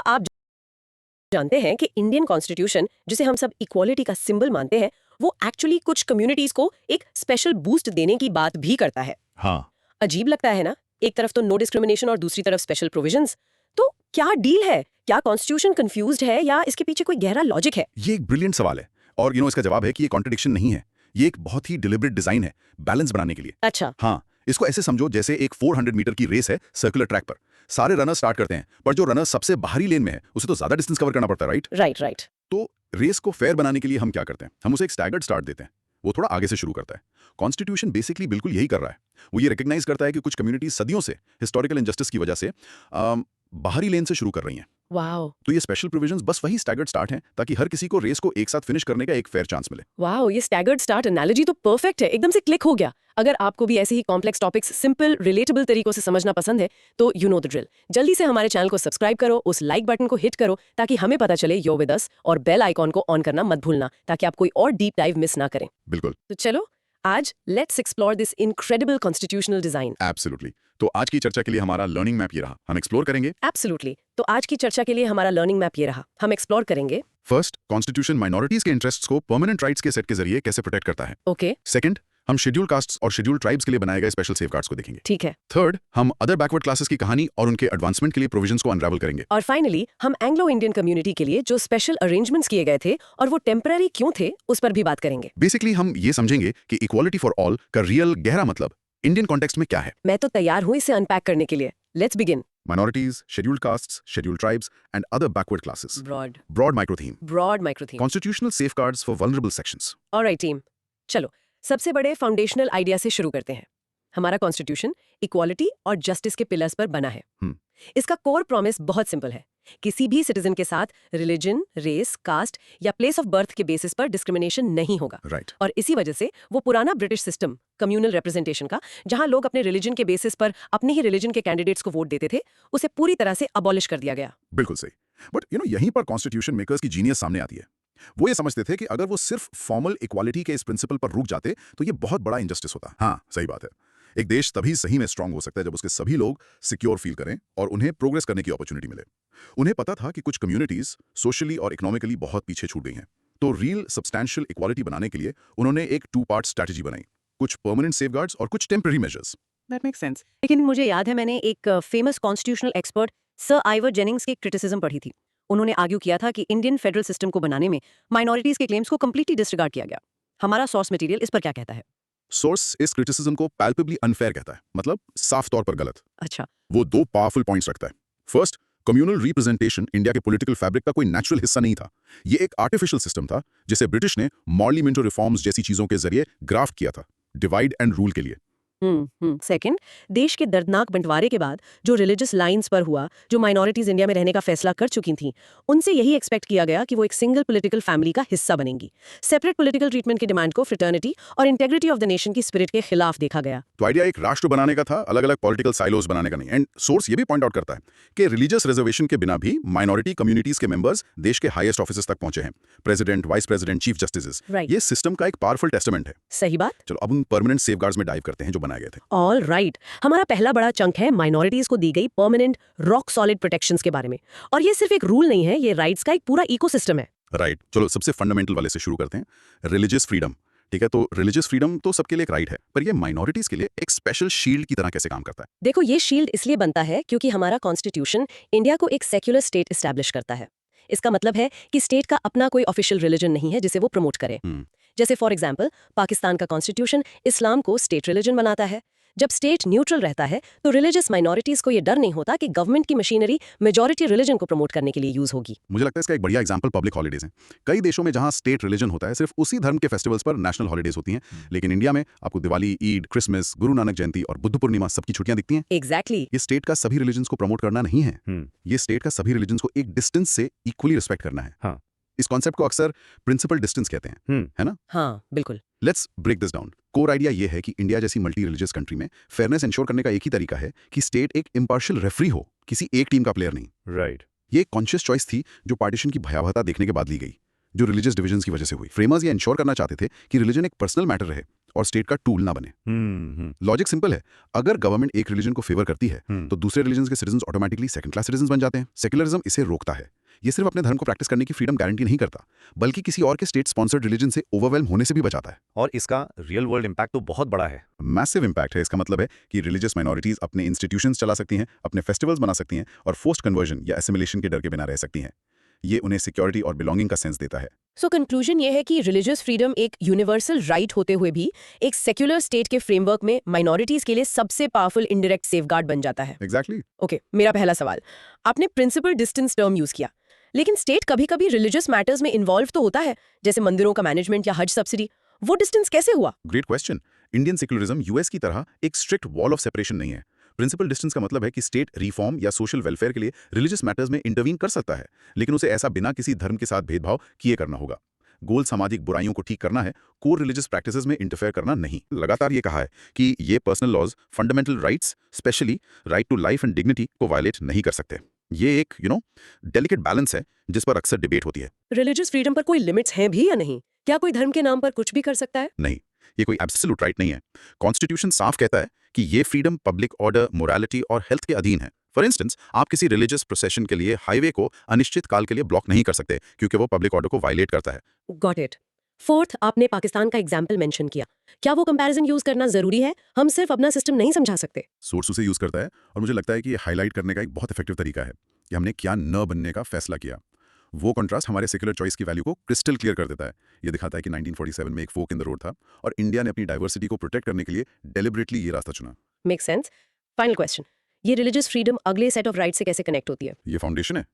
आप जानते हैं कि इंडियन कॉन्स्टिट्यूशन, जिसे हम सब इक्वालिटी का सिंबल मानते हैं, वो एक्चुअली कुछ कम्युनिटीज को एक स्पेशल बूस्ट देने की बात भी करता है। हाँ। अजीब लगता है ना, एक तरफ तो नो डिस्क्रिमिनेशन और दूसरी तरफ स्पेशल प्रोविजंस। तो क्या डील है? क्या कॉन्स्टिट्यूशन कंफ्यूज्ड है या इसके पीछे कोई गहरा लॉजिक है? ये एक ब्रिलियंट सवाल है और इसका जवाब है कि ये कॉन्ट्रडिक्शन नहीं है। ये एक बहुत ही डिलिबरेट डिजाइन है, बैलेंस बनाने के लिए। अच्छा। हाँ, इसको ऐसे समझो जैसे एक 400 मीटर की रेस है सर्कुलर ट्रैक पर। सारे रनर स्टार्ट करते हैं, पर जो रनर सबसे बाहरी लेन में है उसे तो ज्यादा डिस्टेंस कवर करना पड़ता है, राइट? राइट। तो रेस को फेयर बनाने के लिए हम क्या करते हैं? हम उसे एक स्टैगर्ड स्टार्ट देते हैं। वो थोड़ा आगे से शुरू करता है। कॉन्स्टिट्यूशन बेसिकली बिल्कुल यही कर रहा है। वो ये रिकग्नाइज करता है कि कुछ कम्युनिटीज सदियों से हिस्टोरिकल इनजस्टिस की वजह से बाहरी लेन से शुरू कर रही हैं। वाओ। तो ये स्पेशल प्रोविजंस बस वही स्टैगर्ड स्टार्ट हैं, ताकि हर किसी को रेस को एक साथ फिनिश करने का एक फेयर चांस मिले। वाओ, ये स्टैगर्ड स्टार्ट एनालॉजी तो परफेक्ट है, एकदम से क्लिक हो गया। अगर आपको भी ऐसे ही कॉम्प्लेक्स टॉपिक्स सिंपल रिलेटेबल तरीकों से समझना पसंद है तो यू नो द ड्रिल। जल्दी से हमारे चैनल को सब्सक्राइब करो, उस लाइक बटन को हिट करो ताकि हमें पता चले you're with us, और बेल आइकॉन को ऑन करना मत भूलना ताकि आप कोई और डीप डाइव मिस ना करें। बिल्कुल। तो चलो आज let's explore this incredible constitutional design. Absolutely. तो आज की चर्चा के लिए हमारा लर्निंग मैप ये रहा। हम एक्सप्लोर करेंगे एब्सोल्युटली। तो आज की चर्चा के लिए हमारा लर्निंग मैप ये रहा। हम एक्सप्लोर करेंगे फर्स्ट, कॉन्स्टिट्यूशन माइनॉरिटीज के इंटरेस्ट्स को परमानेंट राइट्स के सेट के जरिए कैसे प्रोटेक्ट करता है। ओके। सेकंड, हम शेड्यूल कास्ट्स और शेड्यूल ट्राइब्स के लिए बनाए गए स्पेशल सेफगार्ड्स को देखेंगे। ठीक है। थर्ड, हम अदर बैकवर्ड क्लासेस की कहानी और उनके एडवांसमेंट के लिए प्रोविजंस को अनरावल करेंगे। और फाइनली हम एंग्लो इंडियन कम्युनिटी के लिए जो स्पेशल अरेंजमेंट्स किए गए थे और वो टेम्पररी क्यों थे उस पर भी बात करेंगे। बेसिकली हम ये समझेंगे कि इक्वालिटी फॉर ऑल का रियल गहरा मतलब इंडियन कॉन्टेक्स्ट में क्या है। मैं तो तैयार हूँ इसे अनपैक करने के लिए। Let's begin. Minorities, scheduled castes, scheduled tribes, and other backward classes. Broad Broad micro theme. Micro theme. Constitutional safeguards for vulnerable sections. Alright team, चलो सबसे बड़े फाउंडेशनल आइडिया से शुरू करते हैं। हमारा कॉन्स्टिट्यूशन इक्वालिटी और जस्टिस के पिलर्स पर बना है। इसका कोर प्रॉमिस बहुत सिंपल है, किसी भी सिटीजन के साथ रिलीजन, रेस, कास्ट या प्लेस ऑफ बर्थ के बेसिस पर डिस्क्रिमिनेशन नहीं होगा। Right. और इसी वजह से वो पुराना ब्रिटिश सिस्टम कम्युनल रिप्रेजेंटेशन का, जहां लोग अपने रिलीजन के बेसिस पर अपने ही रिलीजन के कैंडिडेट्स को वोट देते थे, उसे पूरी तरह से अबॉलिश कर दिया गया। बिल्कुल सही। बट यहीं पर कॉन्स्टिट्यूशन मेकर्स की जीनियस सामने आती है। वो ये समझते थे कि अगर वो सिर्फ फॉर्मल इक्वालिटी के इस प्रिंसिपल पर रुक जाते तो ये बहुत बड़ा इंजस्टिस होता। हाँ, सही बात है। एक देश तभी सही में स्ट्रांग हो सकता है जब उसके सभी लोग सिक्योर फील करें और उन्हें प्रोग्रेस करने की अपॉर्चुनिटी मिले। उन्हें पता था कि कुछ कम्युनिटीज सोशली और इकोनॉमिकली बहुत पीछे छूट गई हैं। तो रियल सब्सटैंशियल इक्वालिटी बनाने के लिए उन्होंने एक 2 पार्ट स्ट्रैटेजी बनाई, कुछ परमानेंट सेफगार्ड्स और कुछ temporary measures. That makes sense. लेकिन मुझे याद है मैंने एक famous constitutional expert sir Ivor Jennings की क्रिटिसिज्म पढ़ी थी। उन्होंने आर्ग्यू किया था कि इंडियन फेडरल सिस्टम को बनाने में माइनॉरिटीज के क्लेम्स को कंप्लीटली डिसरिगार्ड किया गया। हमारा सोर्स मटेरियल इस पर क्या कहता है? सोर्स इस क्रिटिसिज्म को पैल्पेबली अनफेयर कहता है, मतलब साफ तौर पर गलत। अच्छा। वो 2 पावरफुल पॉइंट्स रखता है। फर्स्ट, कम्युनल रिप्रेजेंटेशन इंडिया के पॉलिटिकल फैब्रिक का कोई नेचुरल हिस्सा नहीं था। ये एक आर्टिफिशियल सिस्टम था जिसे ब्रिटिश ने मॉर्ली मिंटो रिफॉर्म्स जैसी चीजों के जरिए ग्राफ्ट किया था, डिवाइड एंड रूल के लिए। सेकंड, देश के दर्दनाक बंटवारे के बाद जो रिलीजियस लाइंस पर हुआ, जो माइनॉरिटीज इंडिया में रहने का फैसला कर चुकी थीं, उनसे यही एक्सपेक्ट किया गया कि वो एक सिंगल पॉलिटिकल फैमिली का हिस्सा बनेंगी। सेपरेट पॉलिटिकल ट्रीटमेंट की डिमांड को फ्रेटर्निटी और इंटेग्रिटी ऑफ द नेशन की स्पिरिट के खिलाफ देखा गया। तो आइडिया एक राष्ट्र बनाने का था, अलग अलग पॉलिटिकल साइलोज बनाने का नहीं। एंड सोर्स ये भी पॉइंट आउट करता है कि रिलीजियस रिजर्वेशन के बिना भी माइनॉरिटी कम्युनिटीज के मेंबर्स देश के हाईएस्ट ऑफिसेस तक पहुंचे हैं, president, vice president, chief justice. ये सिस्टम का एक पावरफुल टेस्टामेंट है। सही बात। चलो अब उन परमानेंट सेफगार्ड्स में डाइव करते हैं जो बनाए गए थे। ऑल राइट, हमारा पहला बड़ा चंक है माइनॉरिटीज को दी गई परमानेंट रॉक सॉलिड प्रोटेक्शंस के बारे में। और ये सिर्फ एक रूल नहीं है, ये राइट्स का एक पूरा इकोसिस्टम है। राइट। चलो सबसे फंडामेंटल वाले से शुरू करते हैं, रिलीजियस फ्रीडम। ठीक है, तो रिलीजियस फ्रीडम तो सबके लिए एक राइट है, पर ये माइनॉरिटीज के लिए एक स्पेशल शील्ड की तरह कैसे काम करता है? देखो, ये शील्ड इसलिए बनता है क्योंकि हमारा कॉन्स्टिट्यूशन इंडिया को एक सेक्युलर स्टेट एस्टैब्लिश करता है। इसका मतलब है कि स्टेट का अपना कोई ऑफिशियल रिलीजन नहीं है जिसे वो प्रमोट करे। जैसे फॉर एग्जाम्पल पाकिस्तान का कॉन्स्टिट्यूशन इस्लाम को स्टेट रिलीजन बनाता है। जब स्टेट न्यूट्रल रहता है तो रिलीजियस माइनॉरिटीज को ये डर नहीं होता कि गवर्नमेंट की मशीनरी मेजॉरिटी रिलीजन को प्रमोट करने के लिए यूज होगी। मुझे लगता है इसका एक बढ़िया एग्जांपल पब्लिक हॉलीडेज हैं। कई देशों में जहां स्टेट रिलीजन होता है सिर्फ उसी धर्म के फेस्टिवल्स पर नेशनल हॉलीडेज होती हैं, लेकिन इंडिया में आपको दिवाली, ईद, क्रिसमस, गुरु नानक जयंती और बुद्ध पूर्णिमा सबकी छुट्टियां दिखती हैं। एग्जैक्टली। ये स्टेट का सभी रिलीजन्स को प्रमोट करना नहीं है, ये स्टेट का सभी रिलीजन्स को एक डिस्टेंस से इक्वली रिस्पेक्ट करना है। हाँ। इस कॉन्सेप्ट को अक्सर प्रिंसिपल डिस्टेंस कहते हैं, है ना? हाँ बिल्कुल। Let's break this down. Core idea ये है कि इंडिया जैसी मल्टी रिलीजियस कंट्री में फेयरनेस इंश्योर करने का एक ही तरीका है कि स्टेट एक इम्पार्शियल रेफरी हो, किसी एक टीम का प्लेयर नहीं। राइट। ये एक कॉन्शियस चॉइस थी जो पार्टीशन की भयावहता देखने के बाद ली गई, जो रिलीजियस डिविजन्स की वजह से हुई। फ्रेमर्स ये इंश्योर करना चाहते थे कि रिलीजन एक पर्सनल मैटर रहे और स्टेट का टूल ना बने। लॉजिक सिंपल है, अगर गवर्नमेंट एक रिलीजन को फेवर करती है तो दूसरे रिलीजन के citizen automatically second class citizen बन जाते हैं। सेक्युलरिज्म इसे रोकता है। ये सिर्फ अपने धर्म को प्रैक्टिस करने की फ्रीडम गारंटी नहीं करता, बल्कि किसी और के स्टेट स्पॉन्सर्ड रिलीजन से ओवरवेल्म होने से भी बचाता है। और इसका रियल वर्ल्ड इम्पैक्ट तो बहुत बड़ा है। मैसिव इम्पैक्ट है। इसका मतलब है कि रिलीजियस माइनॉरिटीज अपने इंस्टीट्यूशंस चला सकती हैं, अपने फेस्टिवल्स बना सकती हैं और फोर्स्ड कन्वर्जन या एसिमिलेशन के डर के बिना रह सकती हैं। ये उन्हें सिक्योरिटी और बिलोंगिंग का सेंस देता है। सो कंक्लूजन ये है कि रिलीजियस फ्रीडम एक यूनिवर्सल राइट होते हुए भी एक सेक्युलर स्टेट के फ्रेमवर्क में माइनॉरिटीज के लिए सबसे पावरफुल इनडायरेक्ट सेफगार्ड बन जाता है। एग्जैक्टली। ओके, मेरा पहला सवाल, आपने प्रिंसिपल डिस्टेंस टर्म यूज किया, लेकिन स्टेट कभी-कभी रिलीजियस मैटर्स में इन्वॉल्व तो होता है, जैसे मंदिरों का मैनेजमेंट या हज सब्सिडी। वो डिस्टेंस कैसे हुआ? Great question. Indian secularism US की तरह एक स्ट्रिक्ट वॉल ऑफ सेपरेशन नहीं है। प्रिंसिपल डिस्टेंस का मतलब है कि स्टेट रिफॉर्म या सोशल वेलफेयर के लिए रिलीजियस मैटर्स में इंटरवीन कर सकता है, लेकिन उसे ऐसा बिना किसी धर्म के साथ भेदभाव किए करना होगा। गोल सामाजिक बुराइयों को ठीक करना है, कोर रिलीजियस प्रैक्टिसेस में इंटरफेयर करना नहीं। लगातार ये कहा है कि ये personal laws fundamental rights, specially right to life and dignity को वायलेट नहीं कर सकते। ये एक डेलिकेट बैलेंस है जिस पर अक्सर डिबेट होती है। रिलीजियस फ्रीडम पर कोई लिमिट्स हैं भी या नहीं? क्या कोई धर्म के नाम पर कुछ भी कर सकता है? नहीं, ये कोई एब्सोल्यूट राइट नहीं है। कॉन्स्टिट्यूशन साफ कहता है कि ये फ्रीडम पब्लिक ऑर्डर, मोरालिटी और हेल्थ के अधीन है। फॉर इंस्टेंस, आप किसी रिलीजियस प्रोसेशन के लिए हाईवे को अनिश्चित काल के लिए ब्लॉक नहीं कर सकते क्योंकि वो पब्लिक ऑर्डर को वायलेट करता है। Got it. फोर्थ, आपने पाकिस्तान का एग्जाम्पल मेंशन किया। क्या वो कंपैरिजन यूज करना जरूरी है? हम सिर्फ अपना सिस्टम नहीं समझा सकते। सोर्स उसे यूज करता है और मुझे लगता है कि ये हाईलाइट करने का एक बहुत इफेक्टिव तरीका है कि हमने क्या न बनने का फैसला किया। वो कॉन्ट्रास्ट हमारे सेक्युलर चॉइस की वैल्यू को क्रिस्टल क्लियर कर देता है। ये दिखाता है कि 1947 में एक फोक इन द रोड था और इंडिया ने अपनी डाइवर्सिटी को प्रोटेक्ट करने के लिए डेलिबरेटली ये रास्ता चुना। Make sense. फाइनल क्वेश्चन, ये रिलीजियस फ्रीडम अगले सेट ऑफ राइट से कैसे कनेक्ट होती है? ये फाउंडेशन है।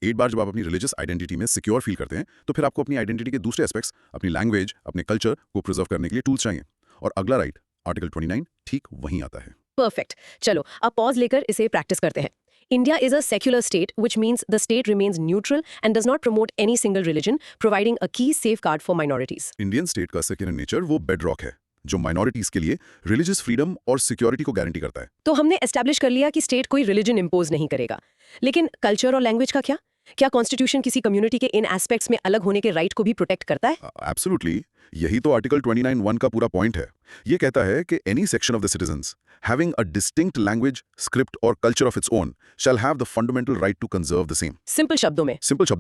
एक बार जब आप अपनी रिलीजियस आइडेंटिटी में सिक्योर फील करते हैं तो फिर आपको अपनी आइडेंटिटी के दूसरे एस्पेक्ट्स, अपनी लैंग्वेज, अपने कल्चर को प्रिजर्व करने के लिए टूल्स चाहिए। और अगला राइट, आर्टिकल 29, ठीक वहीं आता है। परफेक्ट। चलो अब पॉज लेकर इसे प्रैक्टिस करते हैं। India is a secular state, which means the state remains neutral and does not promote any single religion, providing a key safeguard for minorities. Indian state का सेक्युलर नेचर वो bedrock है जो minorities के लिए religious freedom और security को guarantee करता है। तो हमने एस्टैब्लिश कर लिया कि स्टेट कोई रिलीजन इम्पोज नहीं करेगा, लेकिन कल्चर और लैंग्वेज का क्या? क्या कॉन्स्टिट्यूशन किसी कम्युनिटी के इन एस्पेक्ट्स में अलग होने के राइट को भी प्रोटेक्ट करता है? एब्सोल्युटली। यही तो आर्टिकल 29(1) का पूरा पॉइंट है। ये कहता है कि any section of the citizens having a distinct language, script और culture of its own shall have the fundamental right to conserve the same. Simple शब्दों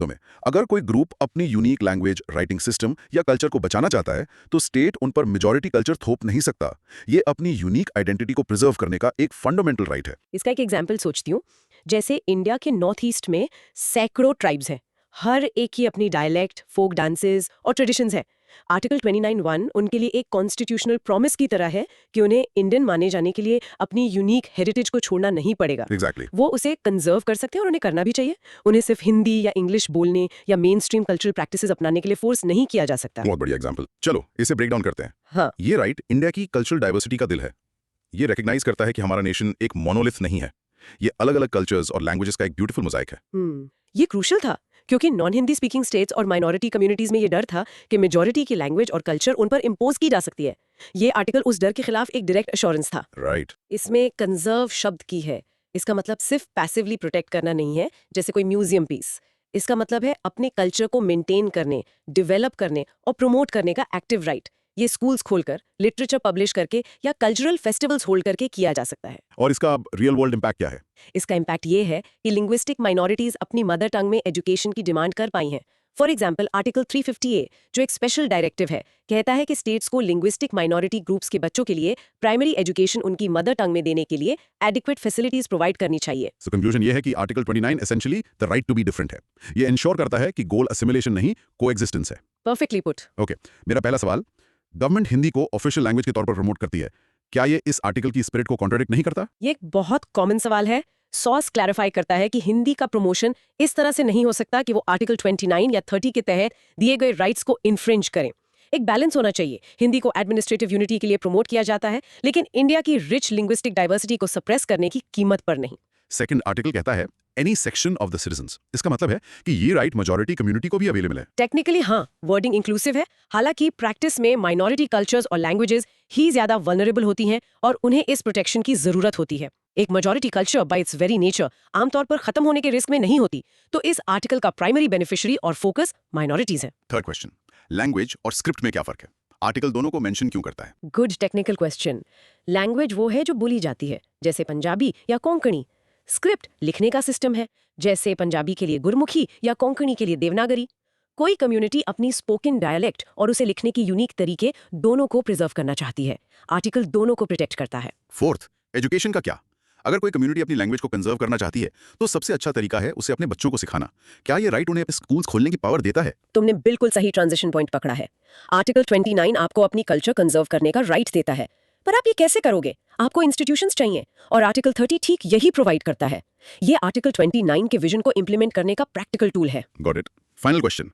में अगर कोई ग्रुप अपनी यूनिक लैंग्वेज, राइटिंग सिस्टम या कल्चर को बचाना चाहता है तो स्टेट उन पर मेजॉरिटी कल्चर थोप नहीं सकता। ये अपनी यूनिक आइडेंटिटी को प्रिजर्व करने का एक फंडामेंटल राइट है। इसका एक एग्जाम्पल सोचती हूँ। जैसे इंडिया के नॉर्थ ईस्ट में सैकड़ों ट्राइब्स हैं, हर एक की अपनी डायलेक्ट, फोक डांसेस और ट्रेडिशंस है। आर्टिकल 29(1) उनके लिए एक कॉन्स्टिट्यूशनल प्रॉमिस की तरह है कि उन्हें इंडियन माने जाने के लिए अपनी यूनिक हेरिटेज को छोड़ना नहीं पड़ेगा। Exactly. वो उसे कंजर्व कर सकते हैं और उन्हें करना भी चाहिए। उन्हें सिर्फ हिंदी या इंग्लिश बोलने या मेन स्ट्रीम कल्चरल प्रैक्टिसेस अपनाने के लिए फोर्स नहीं किया जा सकता। बहुत बढ़िया एग्जांपल। चलो इसे ब्रेक डाउन करते हैं। हाँ, ये राइट इंडिया की कल्चरल डाइवर्सिटी का दिल है। ये रिकग्नाइज करता है कि हमारा नेशन एक मोनोलिथ नहीं है। ये अलग अलग कल्चर्स और लैंग्वेजेस का एक ब्यूटीफुल मोजाइक है। ये क्रूशल था क्योंकि नॉन हिंदी स्पीकिंग स्टेट्स और माइनॉरिटी कम्युनिटीज में ये डर था कि मेजॉरिटी की लैंग्वेज और कल्चर उन पर इम्पोज की जा सकती है। ये आर्टिकल उस डर के खिलाफ एक डायरेक्ट एश्योरेंस था। राइट। इसमें कंजर्व शब्द की है। इसका मतलब सिर्फ पैसिवली प्रोटेक्ट करना नहीं है, जैसे कोई म्यूजियम पीस। इसका मतलब है अपने कल्चर को मेंटेन करने, डेवलप करने और प्रमोट करने का एक्टिव राइट। ये स्कूल्स खोलकर, लिटरेचर पब्लिश करके या कल्चरल फेस्टिवल्स होल्ड करके किया जा सकता है। और इसका रियल वर्ल्ड इम्पैक्ट क्या है? इसका इम्पैक्ट ये है कि लिंग्विस्टिक माइनॉरिटीज अपनी मदर टंग में एजुकेशन की डिमांड कर पाई हैं। फॉर एग्जाम्पल, आर्टिकल 350A, जो एक स्पेशल डायरेक्टिव है, कहता है कि स्टेट्स को लिंग्विस्टिक माइनॉरिटी ग्रुप्स के बच्चों के लिए प्राइमरी एजुकेशन उनकी मदर टंग में देने के लिए एडिक्वेट फैसिलिटीज प्रोवाइड करनी चाहिए। सो कंक्लूजन ये है कि article 29 essentially the right to be different है। ये इंश्योर करता है कि गोल असिमिलेशन नहीं, कोएग्जिस्टेंस है। Perfectly put. ओके, मेरा पहला सवाल, गवर्नमेंट हिंदी को ऑफिशियल लैंग्वेज के तौर पर प्रमोट करती है, क्या ये इस आर्टिकल की स्पिरिट को कॉन्ट्राडिक्ट नहीं करता? ये एक बहुत कॉमन सवाल है। सॉस क्लैरिफाई करता है कि हिंदी का प्रमोशन इस तरह से नहीं हो सकता कि वो आर्टिकल 29 या 30 के तहत दिए गए राइट्स को इन्फ्रिंज करें। एक बैलेंस होना चाहिए। हिंदी को एडमिनिस्ट्रेटिव यूनिटी के लिए प्रमोट किया जाता है, लेकिन इंडिया की रिच लिंग्विस्टिक डाइवर्सिटी को सप्रेस करने की कीमत पर नहीं। सेकंड आर्टिकल कहता है any section of the citizens. इसका मतलब है कि ये राइट मेजॉरिटी कम्युनिटी को भी अवेलेबल है। टेक्निकली हाँ, वर्डिंग इंक्लूसिव है, हालांकि प्रैक्टिस में माइनॉरिटी कल्चर्स और लैंग्वेजेस ही ज्यादा वल्नरेबल होती हैं और उन्हें इस प्रोटेक्शन की जरूरत होती है। एक majority culture by it's very nature आमतौर पर खत्म होने के रिस्क में नहीं होती, तो इस आर्टिकल का प्राइमरी बेनिफिशियरी और फोकस माइनॉरिटीज है। थर्ड क्वेश्चन, लैंग्वेज और स्क्रिप्ट में क्या फर्क है? आर्टिकल दोनों को मेंशन क्यों करता है? Good technical question. लैंग्वेज वो है जो बोली जाती है, जैसे पंजाबी या कोंकणी। स्क्रिप्ट लिखने का सिस्टम है, जैसे पंजाबी के लिए गुरमुखी या कोंकणी के लिए देवनागरी। कोई कम्युनिटी अपनी स्पोकन डायलेक्ट और उसे लिखने की यूनिक तरीके दोनों को प्रिजर्व करना चाहती है। आर्टिकल दोनों को प्रोटेक्ट करता है। फोर्थ, एजुकेशन का क्या? अगर कोई कम्युनिटी अपनी लैंग्वेज को कंजर्व करना चाहती है तो सबसे अच्छा तरीका है उसे अपने बच्चों को सिखाना। क्या ये राइट उन्हें स्कूल्स खोलने की पावर देता है? तुमने बिल्कुल सही ट्रांजिशन पॉइंट पकड़ा है। आर्टिकल 29 आपको अपनी कल्चर कंजर्व करने का राइट देता है, पर आप ये कैसे करोगे? आपको इंस्टीट्यूशंस चाहिए और आर्टिकल 30 ठीक यही प्रोवाइड करता है। ये आर्टिकल 29 के विजन को इंप्लीमेंट करने का प्रैक्टिकल टूल है। Got it. Final question,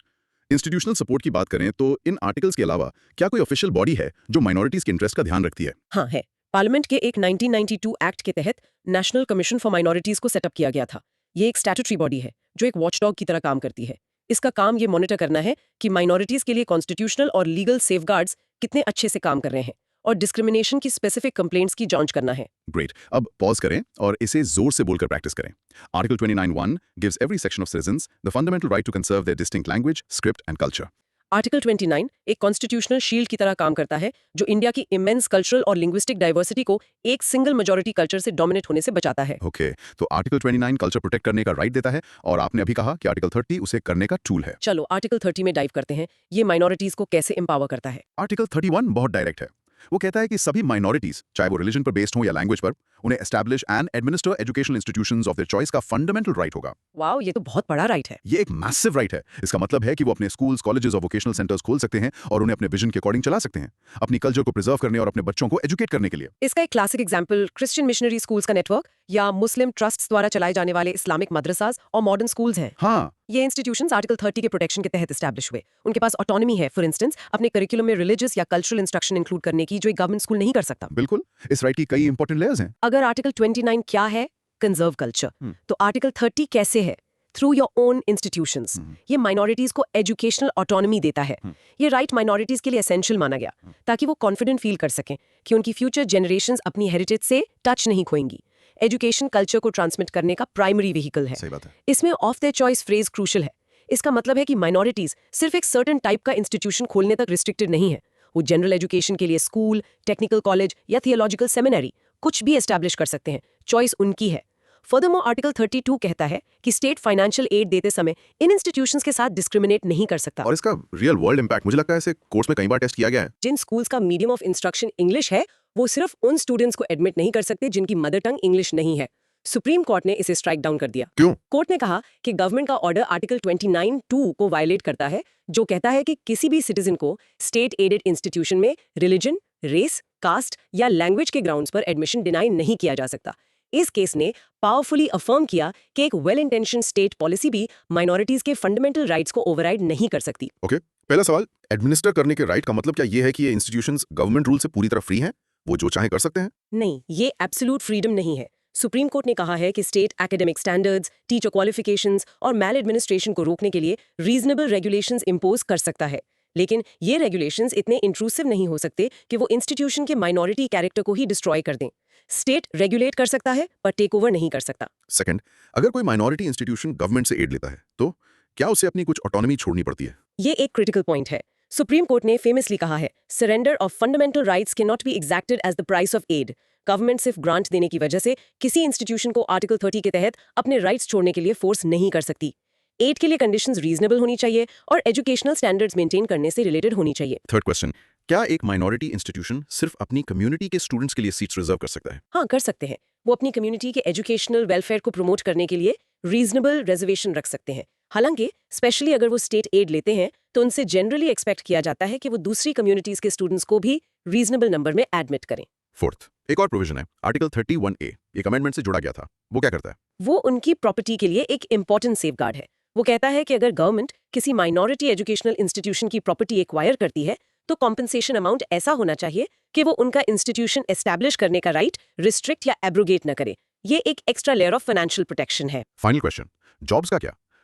institutional support की बात करें तो इन आर्टिकल्स के अलावा क्या कोई ऑफिशियल बॉडी है जो माइनॉरिटीज के इंटरेस्ट का ध्यान रखती है? हाँ है। पार्लियामेंट के एक 1992 एक्ट के तहत नेशनल कमीशन फॉर माइनॉरिटीज को सेटअप किया गया था। ये एक स्टैट्यूटरी बॉडी है जो एक वॉचडॉग की तरह काम करती है। इसका काम ये मॉनिटर करना है कि माइनॉरिटीज के लिए कॉन्स्टिट्यूशनल और लीगल सेफगार्ड्स कितने अच्छे से काम कर रहे हैं और डिस्क्रिमिनेशन की स्पेसिफिक कंप्लेंट्स की जांच करना है। ग्रेट। अब पॉज करें और इसे जोर से बोलकर प्रैक्टिस करें। Article 29(1) gives every section of citizens the fundamental right to conserve their distinct language, script and culture. Article 29 एक कॉन्स्टिट्यूशनल शील्ड की तरह काम करता है जो इंडिया की इमेंस कल्चरल और लिंग्विस्टिक डाइवर्सिटी को एक सिंगल मेजॉरिटी कल्चर से डोमिनेट होने से बचाता है। ओके, तो आर्टिकल 29 कल्चर प्रोटेक्ट करने का राइट देता है और आपने अभी कहा कि आर्टिकल 30 उसे करने का टूल है। चलो आर्टिकल 30 में डाइव करते हैं। ये माइनॉरिटीज को कैसे एम्पावर करता है? आर्टिकल 31 बहुत डायरेक्ट है। वो कहता है कि सभी माइनॉरिटीज, चाहे वो रिलीजन पर बेस्ड हो या लैंग्वेज पर, उन्हें establish and administer educational institutions of their choice का फंडामेंटल राइट होगा। वाओ, ये तो बहुत बड़ा राइट है। ये एक मैसिव राइट है। इसका मतलब है कि वो अपने स्कूल्स, कॉलेजेस और वोकेशनल सेंटर्स खोल सकते हैं और उन्हें अपने विजन के अकॉर्डिंग चला सकते हैं, अपनी कल्चर को प्रिजर्व करने और अपने बच्चों को एजुकेट करने के लिए। इसका एक classic example Christian missionary schools का नेटवर्क या मुस्लिम ट्रस्ट्स द्वारा चलाए जाने वाले इस्लामिक मदरसास और मॉडर्न स्कूल्स हैं। हाँ, ये इंस्टीट्यूशंस आर्टिकल 30 के प्रोटेक्शन के तहत एस्टैब्लिश हुए। उनके पास ऑटोनॉमी है, फॉर इंस्टेंस अपने करिकुलम में रिलीजियस या कल्चरल इंस्ट्रक्शन इंक्लूड करने की, जो एक गवर्नमेंट स्कूल नहीं कर सकता। बिल्कुल। इस राइट की कई इंपॉर्टेंट लेयर्स हैं। अगर आर्टिकल 29 क्या है? Conserve culture. तो आर्टिकल 30 कैसे है? Through your own institutions. ये माइनॉरिटीज को एजुकेशनल ऑटोनॉमी देता है। ये राइट माइनॉरिटीज के लिए एसेंशियल माना गया ताकि वो कॉन्फिडेंट फील कर सकें कि उनकी फ्यूचर जनरेशंस अपनी हेरिटेज से टच नहीं खोएंगी। एजुकेशन कल्चर को ट्रांसमिट करने का प्राइमरी व्हीकल है। सही बात है। इसमें of their choice phrase crucial है। इसका मतलब है कि माइनॉरिटीज सिर्फ एक सर्टेन टाइप का इंस्टीट्यूशन खोलने तक रिस्ट्रिक्टेड नहीं है। वो जनरल एजुकेशन के लिए स्कूल, टेक्निकल कॉलेज या थियोलॉजिकल सेमिनरी कुछ भी एस्टैब्लिश कर सकते हैं। चॉइस उनकी है। फर्दरमोर आर्टिकल 32 कहता है कि स्टेट फाइनेंशियल एड देते समय इन इंस्टीट्यूशंस के साथ डिस्क्रिमिनेट नहीं कर सकता। और इसका रियल वर्ल्ड इंपैक्ट मुझे लगता है इसे कोर्स में कई बार टेस्ट किया गया है। जिन स्कूल्स का मीडियम ऑफ इंस्ट्रक्शन इंग्लिश है, वो सिर्फ उन स्टूडेंट्स को एडमिट नहीं कर सकते जिनकी मदर टंग इंग्लिश नहीं है। सुप्रीम कोर्ट ने इसे स्ट्राइक डाउन कर दिया। क्यों? कोर्ट ने कहा कि गवर्नमेंट का ऑर्डर आर्टिकल 29(2) को वायलेट करता है, जो कहता है कि किसी भी सिटीजन को स्टेट एडेड इंस्टीट्यूशन में रिलीजन, रेस, कास्ट या लैंग्वेज के ग्राउंड्स पर एडमिशन डिनाई नहीं किया जा सकता। इस केस ने पावरफुली अफर्म किया कि एक वेल इंटेंशन स्टेट पॉलिसी भी माइनॉरिटीज के फंडामेंटल राइट्स को ओवरराइड नहीं कर सकती। ओके, पहला सवाल, एडमिनिस्टर करने के राइट का मतलब क्या ये है कि ये इंस्टीट्यूशंस गवर्नमेंट रूल से पूरी तरह फ्री हैं? वो जो चाहे कर सकते हैं? नहीं, ये एब्सोल्यूट फ्रीडम नहीं है। सुप्रीम कोर्ट ने कहा है कि state academic standards, teacher qualifications और मैल एडमिनिस्ट्रेशन को रोकने के लिए रीजनेबल रेगुलेशंस इंपोज कर सकता है, लेकिन ये रेगुलेशंस इतने इंट्रूसिव नहीं हो सकते कि वो इंस्टीट्यूशन के माइनॉरिटी कैरेक्टर को ही डिस्ट्रॉय कर दें। स्टेट रेगुलेट कर सकता है पर टेक ओवर नहीं कर सकता। सेकंड, अगर कोई माइनॉरिटी इंस्टीट्यूशन गवर्नमेंट से एड लेता है तो क्या उसे अपनी कुछ ऑटोनॉमी छोड़नी पड़ती है? ये एक क्रिटिकल पॉइंट है। सुप्रीम कोर्ट ने फेमसली कहा है, surrender of fundamental rights can not be exacted as the price of aid. Government सिर्फ ग्रांट देने की वजह से किसी इंस्टीट्यूशन को आर्टिकल 30 के तहत अपने राइट्स छोड़ने के लिए फोर्स नहीं कर सकती। एड के लिए कंडीशंस रीजनेबल होनी चाहिए और एजुकेशनल स्टैंडर्ड्स मेंटेन करने से रिलेटेड होनी चाहिए। थर्ड क्वेश्चन, क्या एक माइनॉरिटी इंस्टीट्यूशन सिर्फ अपनी कम्युनिटी के स्टूडेंट्स के लिए सीट्स रिजर्व कर सकता है? हाँ, कर सकते हैं। वो अपनी कम्युनिटी के एजुकेशनल वेलफेयर को प्रमोट करने के लिए रीजनेबल रिजर्वेशन रख सकते हैं। हालांकि स्पेशली अगर वो स्टेट एड लेते हैं तो उनसे जनरली एक्सपेक्ट किया जाता है कि वो दूसरी कम्युनिटीज के स्टूडेंट्स को भी रीजनेबल नंबर में एडमिट करें। फोर्थ, एक और प्रोविजन है, आर्टिकल 31A, एक अमेंडमेंट से जोड़ा गया था। वो क्या करता है? वो उनकी प्रॉपर्टी के लिए एक इंपॉर्टेंट सेफगार्ड है। वो कहता है कि अगर गवर्नमेंट किसी माइनॉरिटी एजुकेशनल इंस्टीट्यूशन की प्रॉपर्टी एक्वायर करती है तो कॉम्पेंसेशन अमाउंट ऐसा होना चाहिए कि वो उनका इंस्टीट्यूशन एस्टैब्लिश करने का राइट रिस्ट्रिक्ट या एब्रोगेट न करे। ये एक extra layer of financial protection है। फाइनल क्वेश्चन, जॉब्स का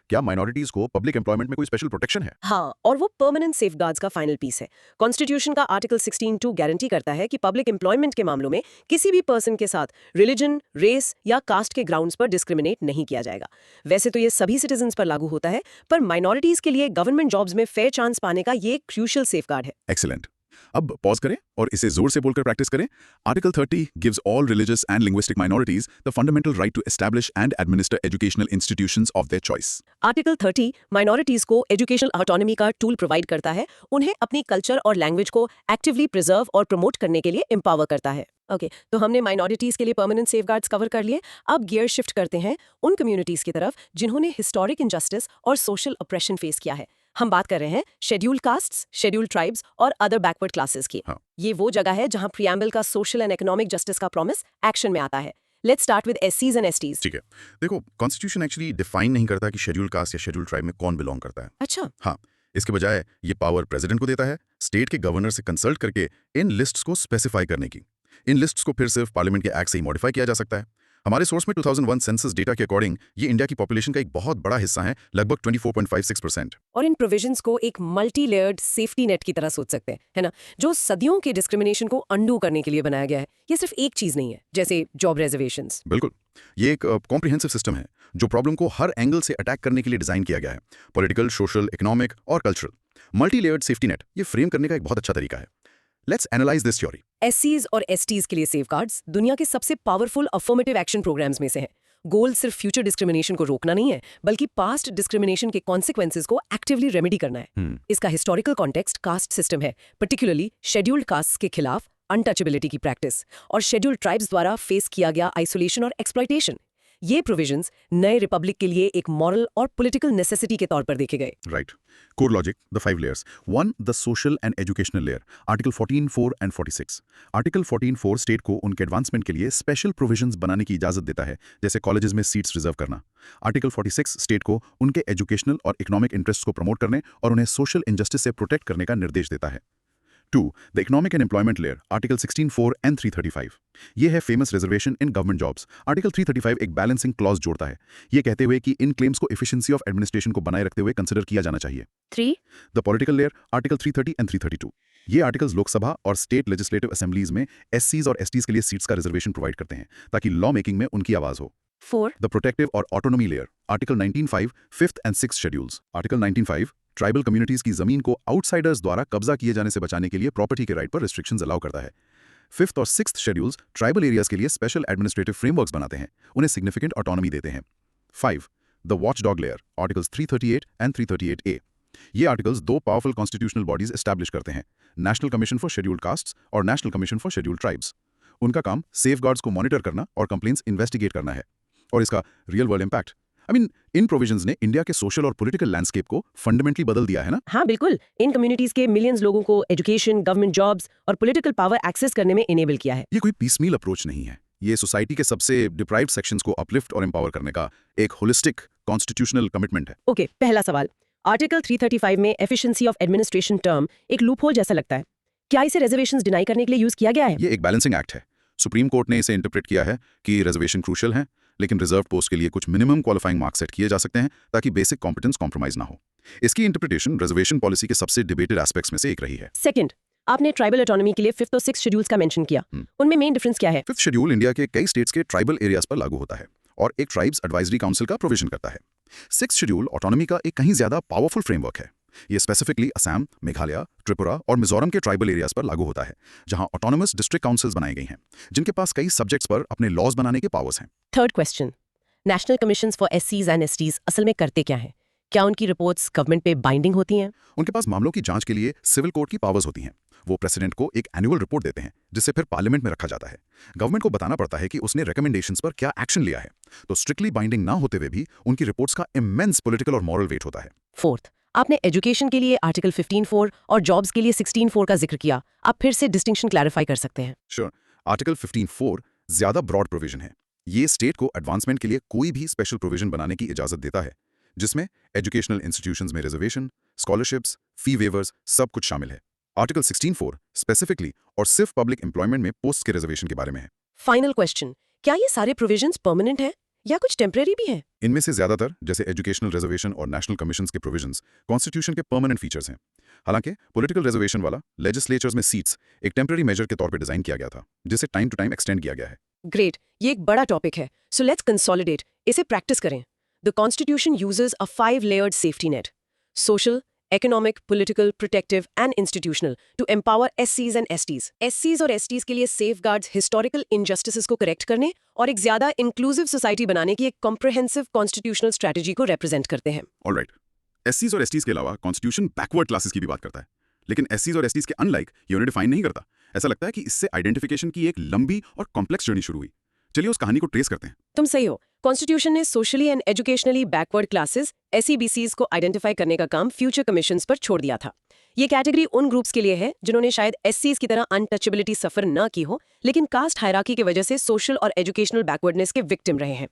क्या माइनॉरिटीज को पब्लिक एम्प्लॉयमेंट में कोई स्पेशल प्रोटेक्शन है? हाँ, और वो परमानेंट सेफगार्ड्स का फाइनल पीस है। कॉन्स्टिट्यूशन का आर्टिकल 16(2) गारंटी करता है कि पब्लिक एम्प्लॉयमेंट के मामलों में किसी भी पर्सन के साथ रिलीजन, रेस या कास्ट के ग्राउंड्स पर डिस्क्रिमिनेट नहीं किया जाएगा। वैसे तो ये सभी सिटीजन्स पर लागू होता है, पर माइनॉरिटीज के लिए गवर्नमेंट जॉब्स में फेयर चांस पाने का ये एक क्रूशियल सेफगार्ड है। एक्सीलेंट। अब पॉज करें और इसे जोर से बोलकर प्रैक्टिस करें। Article 30 gives all religious and linguistic minorities the fundamental right to establish and administer educational institutions of their choice. Article 30 minorities को एजुकेशनल ऑटोनॉमी का टूल प्रोवाइड करता है, उन्हें अपनी कल्चर और लैंग्वेज को एक्टिवली प्रिजर्व और प्रमोट करने के लिए एम्पावर करता है। ओके, तो हमने माइनॉरिटीज के लिए परमानेंट सेफगार्ड्स कवर कर लिए। अब गियर शिफ्ट करते हैं उन कम्युनिटीज की तरफ जिन्होंने हिस्टोरिक इनजस्टिस और सोशल ऑप्रेशन फेस किया है। हम बात कर रहे हैं शेड्यूल्ड कास्ट्स, शेड्यूल्ड ट्राइब्स और अदर बैकवर्ड क्लासेस की। हाँ। ये वो जगह है जहां प्रियम्बल का सोशल एंड इकोनॉमिक जस्टिस का प्रॉमिस एक्शन में आता है। लेट्स स्टार्ट विद एससीज एंड एसटीज। ठीक है, देखो कॉन्स्टिट्यूशन एक्चुअली डिफाइन नहीं करता कि शेड्यूल कास्ट या शेड्यूल ट्राइब में कौन बिलोंग करता है। अच्छा, हाँ, इसके बजाय ये पावर प्रेसिडेंट को देता है स्टेट के गवर्नर से कंसल्ट करके इन लिस्ट्स को स्पेसिफाई करने की। इन लिस्ट्स को फिर सिर्फ पार्लियामेंट के एक्ट से ही मॉडिफाई किया जा सकता है। हमारे सोर्स में 2001 सेंसस डेटा के अकॉर्डिंग ये इंडिया की पॉपुलेशन का एक बहुत बड़ा हिस्सा है, लगभग 24.56%। और इन प्रोविजंस को एक मल्टी लेयर्ड सेफ्टी नेट की तरह सोच सकते हैं, है ना, जो सदियों के डिस्क्रिमिनेशन को अंडू करने के लिए बनाया गया है। ये सिर्फ एक चीज नहीं है, जैसे जॉब रिजर्वेशंस। बिल्कुल, ये एक कॉम्प्रिहेंसिव सिस्टम है जो प्रॉब्लम को हर एंगल से अटैक करने के लिए डिजाइन किया गया है। पॉलिटिकल, सोशल, इकोनॉमिक और cultural. Multi layered safety net ये फ्रेम करने का एक बहुत अच्छा तरीका है। Let's analyse this theory. एससीज और एसटीज के लिए सेफगार्ड्स दुनिया के सबसे पावरफुल अफर्मेटिव एक्शन प्रोग्राम्स में से हैं। गोल सिर्फ फ्यूचर डिस्क्रिमिनेशन को रोकना नहीं है, बल्कि पास्ट डिस्क्रिमिनेशन के कॉन्सिक्वेंसेस को एक्टिवली रेमेडी करना है। इसका हिस्टोरिकल कॉन्टेक्स्ट कास्ट सिस्टम है, पर्टिकुलरली शेड्यूल्ड कास्ट्स के खिलाफ अनटचेबिलिटी की प्रैक्टिस और शेड्यूल्ड ट्राइब्स द्वारा फेस किया गया आइसोलेशन और एक्सप्लॉयटेशन। ये प्रोविजंस नए रिपब्लिक के लिए एक मॉरल और पॉलिटिकल नेसेसिटी के तौर पर देखे गए। Right, core logic, the 5 layers। 1, the social and educational layer, article 14(4) and 46। Article 14(4) state को उनके एडवांसमेंट के लिए स्पेशल प्रोविजंस बनाने की इजाजत देता है, जैसे कॉलेजेस में सीट्स रिजर्व करना। आर्टिकल 46 स्टेट को उनके एजुकेशनल और इकोनॉमिक इंटरेस्ट को प्रमोट करने और उन्हें सोशल इंजस्टिस से प्रोटेक्ट करने का निर्देश देता है। 2, the economic and employment layer, article 16(4) and 335। ये है famous reservation in government jobs. Article 335 एक बैलेंसिंग क्लॉज जोड़ता है, ये कहते हुए कि इन क्लेम्स को एफिशिएंसी ऑफ एडमिनिस्ट्रेशन को बनाए रखते हुए कंसिडर किया जाना चाहिए। 3, the political layer, article 330 and 332। ये आर्टिकल्स लोकसभा और स्टेट लेजिस्लेटिव असेंबलीज में एससीज और एसटीज के लिए सीट्स का रिजर्वेशन प्रोवाइड करते हैं ताकि लॉ मेकिंग में उनकी आवाज हो। 4, द प्रोटेक्टिव और autonomy layer, article 19(5) 5th and 6th schedules. Article 19(5) tribal communities की जमीन को आउटसाइडर्स द्वारा कब्जा किए जाने से बचाने के लिए प्रॉपर्टी के राइट पर रिस्ट्रिक्शंस अलाउ करता है। 5th और 6th शेड्यूल्स ट्राइबल एरियाज के लिए स्पेशल एडमिनिस्ट्रेटिव फ्रेमवर्क्स बनाते हैं, उन्हें सिग्निफिकेंट ऑटोनॉमी देते हैं। 5, the watchdog layer, articles 338 and 338A। ये articles 2 powerful constitutional bodies establish करते हैं, national commission for scheduled castes और national commission for scheduled tribes. उनका काम सेफगार्ड्स को मॉनिटर करना और कंप्लेंट्स इन्वेस्टिगेट करना है। और इसका रियल वर्ल्ड इम्पैक्ट, इन प्रोविजंस ने इंडिया के सोशल और पॉलिटिकल लैंडस्केप को फंडामेंटली बदल दिया है ना। हाँ बिल्कुल, इन कम्युनिटीज के मिलियंस लोगों को एजुकेशन, गवर्नमेंट जॉब्स और पॉलिटिकल पावर एक्सेस करने में इनेबल किया है। ये कोई पीसमील अप्रोच नहीं है, ये सोसाइटी के सबसे डिप्राइव्ड सेक्शंस को अपलिफ्ट और एम्पावर करने का एक होलिस्टिक कॉन्स्टिट्यूशनल कमिटमेंट है। ओके, पहला सवाल, आर्टिकल 335 में एफिशिएंसी ऑफ एडमिनिस्ट्रेशन टर्म एक लूपहोल जैसा लगता है। क्या इसे रिजर्वेशंस डिनाई करने के लिए यूज किया गया है? ये एक बैलेंसिंग एक्ट है। सुप्रीम कोर्ट ने इसे इंटरप्रेट किया है कि रिजर्वेशन क्रूशियल है, लेकिन रिजर्व पोस्ट के लिए कुछ मिनिमम क्वालिफाइंग मार्क्स सेट किए जा सकते हैं ताकि बेसिक कॉम्पिटेंस कॉम्प्रोमाइज ना हो। इसकी इंटरप्रिटेशन रिजर्वेशन पॉलिसी के सबसे डिबेटेड एस्पेक्ट्स में से एक रही है। सेकंड, आपने ट्राइबल ऑटोनॉमी के लिए 5th और 6th शेड्यूल्स का मेंशन किया, उनमें मेन डिफरेंस क्या है? 5th शेड्यूल इंडिया के कई स्टेट्स के ट्राइबल एरियाज पर लागू होता है और एक ट्राइब्स एडवाइजरी काउंसिल का प्रोविजन करता है। 6th शेड्यूल ऑटोनॉमी का एक कहीं ज्यादा पावरफुल फ्रेमवर्क है। ये स्पेसिफिकली असम, मेघालय, त्रिपुरा और मिजोरम के ट्राइबल एरियाज पर लागू होता है, जहां ऑटोनोमस डिस्ट्रिक्ट काउंसिल्स बनाई गई हैं, जिनके पास कई सब्जेक्ट्स पर अपने लॉज बनाने के पावर्स हैं। Third question, national commissions for एससीज एंड एसटीज असल में करते क्या हैं? क्या उनकी रिपोर्ट्स गवर्नमेंट पे बाइंडिंग होती हैं? उनके पास मामलों की जांच के लिए सिविल कोर्ट की पावर्स होती हैं। वो प्रेसिडेंट को एक एनुअल रिपोर्ट देते हैं, जिसे फिर पार्लियामेंट में रखा जाता है। गवर्नमेंट को बताना पड़ता है कि उसने रिकमेंडेशंस पर क्या एक्शन लिया है। तो स्ट्रिक्टली बाइंडिंग ना होते हुए भी उनकी रिपोर्ट्स का इमेंस पॉलिटिकल और मॉरल वेट होता है। फोर्थ, आपने एजुकेशन के लिए आर्टिकल 15(4) और जॉब्स के लिए 16(4) का जिक्र किया। आप फिर से डिस्टिंक्शन क्लैरिफाई कर सकते हैं? श्योर। आर्टिकल 15(4) ज्यादा ब्रॉड प्रोविजन है। ये स्टेट को एडवांसमेंट के लिए कोई भी स्पेशल प्रोविजन बनाने की इजाजत देता है, जिसमें एजुकेशनल इंस्टीट्यूशंस में रिजर्वेशन, स्कॉलरशिप्स, फी वेवर्स सब कुछ शामिल है। आर्टिकल 16(4) स्पेसिफिकली और सिर्फ पब्लिक एम्प्लॉयमेंट में पोस्ट के रिजर्वेशन के बारे में है। फाइनल क्वेश्चन, क्या ये सारे प्रोविजंस परमानेंट हैं या कुछ टेम्परेरी भी हैं? इनमें से ज्यादातर, जैसे एजुकेशनल रिजर्वेशन और नेशनल कमीशंस के प्रोविजंस, कॉन्स्टिट्यूशन के परमानेंट फीचर्स हैं। हालांकि पॉलिटिकल रिजर्वेशन वाला लेजिस्लेचर्स में सीट्स एक टेम्पररी मेजर के तौर पे डिजाइन किया गया था, जिसे टाइम टू टाइम एक्सटेंड किया गया है। ग्रेट, ये एक बड़ा टॉपिक है, सो लेट्स कंसोलिडेट, इसे प्रैक्टिस करें। The constitution uses a 5 layered safety net: social, economic, political, protective and institutional to empower SCs and STs. SCs और STs के लिए safeguards historical injustices को correct करने और एक ज्यादा inclusive society बनाने की एक comprehensive constitutional strategy को represent करते हैं. ऑलराइट, एससीज और एसटीज के अलावा कॉन्स्टिट्यूशन बैकवर्ड क्लासेस की भी बात करता है, लेकिन एससीज और एसटीज के अनलाइक ये उन्हें डिफाइन नहीं करता. ऐसा लगता है कि इससे आइडेंटिफिकेशन की एक लंबी और कॉम्प्लेक्स जर्नी शुरू हुई. चलिए उस कहानी को ट्रेस करते हैं. तुम सही हो. कॉन्स्टिट्यूशन ने socially and educationally backward classes SEBCs को आइडेंटिफाई करने का काम फ्यूचर कमीशंस पर छोड़ दिया था. ये कैटेगरी उन ग्रुप्स के लिए है जिन्होंने शायद SCs की तरह अनटचेबिलिटी सफर न की हो, लेकिन कास्ट हायरार्की की वजह से सोशल और एजुकेशनल बैकवर्डनेस के विक्टिम रहे हैं.